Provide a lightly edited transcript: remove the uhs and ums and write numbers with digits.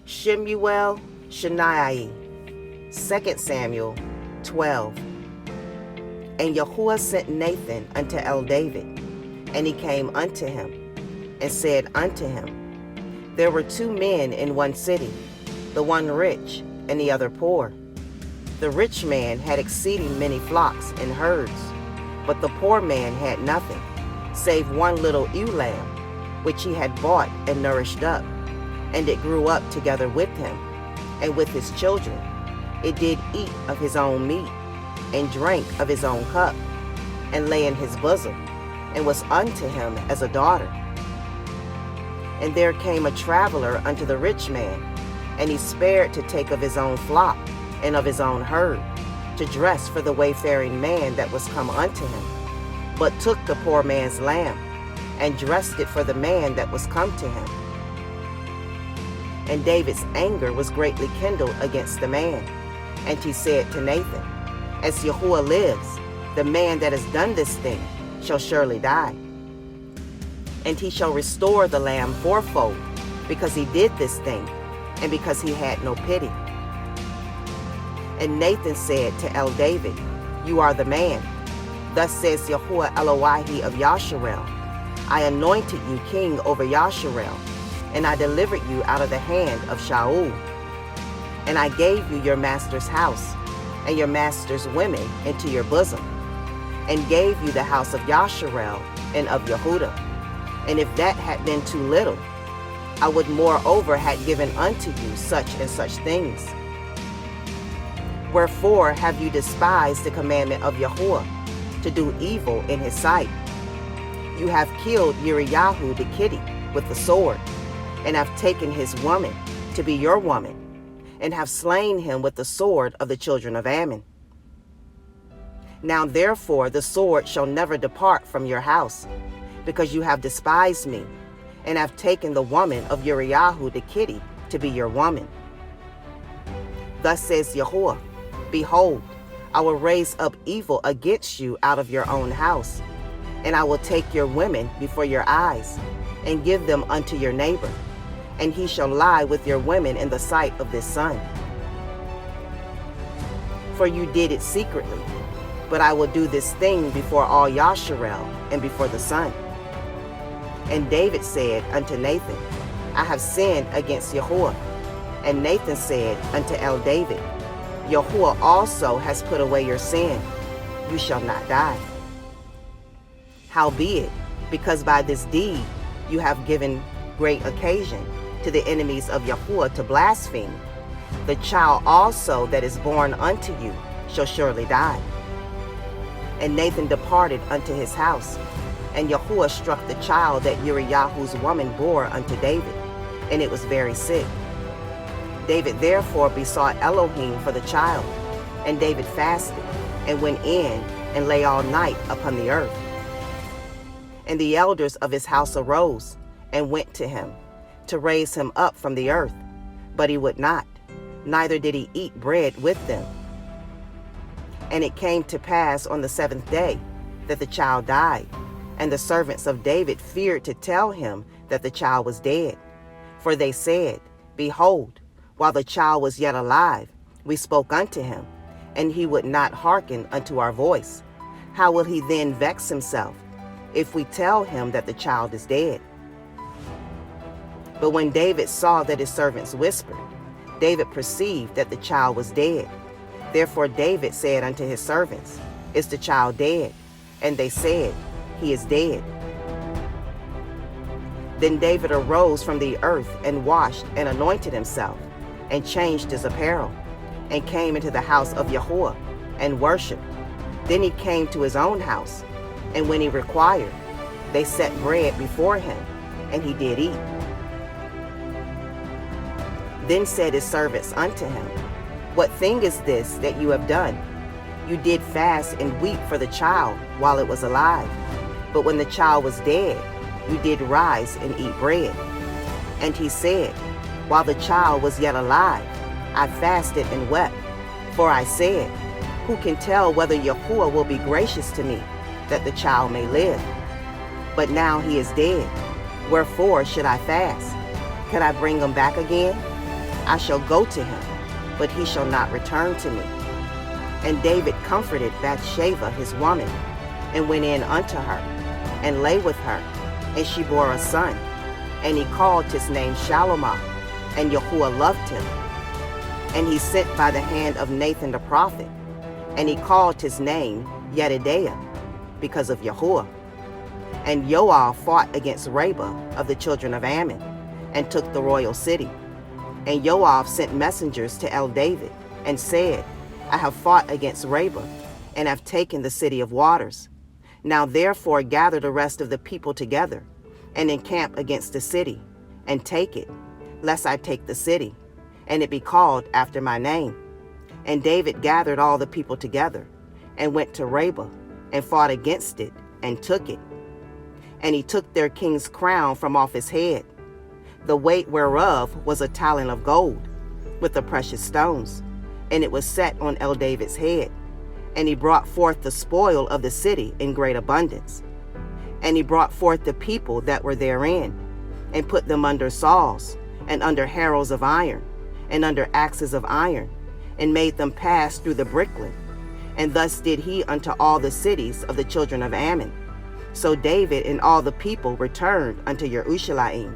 Shemu'El, Sheniy. 2 Samuel 12. And Yahuwah sent Nathan unto David, and he came unto him, and said unto him, There were 2 men in one city, the one rich, and the other poor. The rich man had exceeding many flocks and herds, but the poor man had nothing, save one little ewe lamb, which he had bought and nourished up, and it grew up together with him, and with his children. It did eat of his own meat, and drank of his own cup, and lay in his bosom, and was unto him as a daughter. And there came a traveler unto the rich man, and he spared to take of his own flock, and of his own herd, to dress for the wayfaring man that was come unto him, but took the poor man's lamb, and dressed it for the man that was come to him. And David's anger was greatly kindled against the man, and he said to Nathan, As Yahuwah lives, the man that has done this thing shall surely die. And he shall restore the lamb fourfold, because he did this thing, and because he had no pity. And Nathan said to David, You are the man. Thus says Yahuwah Elohi of Yasharel, I anointed you king over Yasharel, and I delivered you out of the hand of Shaul. And I gave you your master's house, and your master's women into your bosom, and gave you the house of Yasharel and of Yehudah. And if that had been too little, I would moreover had given unto you such and such things. Wherefore have you despised the commandment of Yahuwah, to do evil in his sight? You have killed Uriyahu the Gittite with the sword, and have taken his woman to be your woman, and have slain him with the sword of the children of Ammon. Now therefore the sword shall never depart from your house, because you have despised me, and have taken the woman of Uriyahu the Gittite to be your woman. Thus says Yahuwah, Behold, I will raise up evil against you out of your own house, and I will take your women before your eyes, and give them unto your neighbor, and he shall lie with your women in the sight of this sun. For you did it secretly, but I will do this thing before all Yasharel and before the sun. And David said unto Nathan, I have sinned against Yahuwah. And Nathan said unto David, Yahuwah also has put away your sin. You shall not die. Howbeit, because by this deed you have given great occasion to the enemies of Yahuwah to blaspheme, the child also that is born unto you shall surely die. And Nathan departed unto his house, and Yahuwah struck the child that Uriyahu's woman bore unto David, and it was very sick. David therefore besought Elohim for the child, and David fasted, and went in, and lay all night upon the earth. And the elders of his house arose, and went to him, to raise him up from the earth. But he would not, neither did he eat bread with them. And it came to pass on the 7th day, that the child died, and the servants of David feared to tell him that the child was dead. For they said, Behold, while the child was yet alive, we spoke unto him, and he would not hearken unto our voice. How will he then vex himself, if we tell him that the child is dead? But when David saw that his servants whispered, David perceived that the child was dead. Therefore David said unto his servants, Is the child dead? And they said, He is dead. Then David arose from the earth, and washed, and anointed himself, and changed his apparel, and came into the house of Yahuwah, and worshipped. Then he came to his own house, and when he required, they set bread before him, and he did eat. Then said his servants unto him, What thing is this that you have done? You did fast and weep for the child while it was alive, but when the child was dead, you did rise and eat bread. And he said, While the child was yet alive, I fasted and wept, for I said, Who can tell whether Yahuwah will be gracious to me, that the child may live? But now he is dead. Wherefore should I fast? Could I bring him back again? I shall go to him, but he shall not return to me. And David comforted Bathsheba his woman, and went in unto her, and lay with her, and she bore a son. And he called his name Shalomah, and Yahuwah loved him. And he sent by the hand of Nathan the prophet, and he called his name Yedidiah, because of Yahuwah. And Joab fought against Rabbah of the children of Ammon, and took the royal city. And Joab sent messengers to David, and said, I have fought against Rabbah, and have taken the city of waters. Now therefore gather the rest of the people together, and encamp against the city, and take it, lest I take the city, and it be called after my name. And David gathered all the people together, and went to Rabbah, and fought against it, and took it. And he took their king's crown from off his head, the weight whereof was a talent of gold, with the precious stones, and it was set on David's head. And he brought forth the spoil of the city in great abundance. And he brought forth the people that were therein, and put them under saws, and under harrows of iron, and under axes of iron, and made them pass through the bricklet. And thus did he unto all the cities of the children of Ammon. So David and all the people returned unto Jerusalem.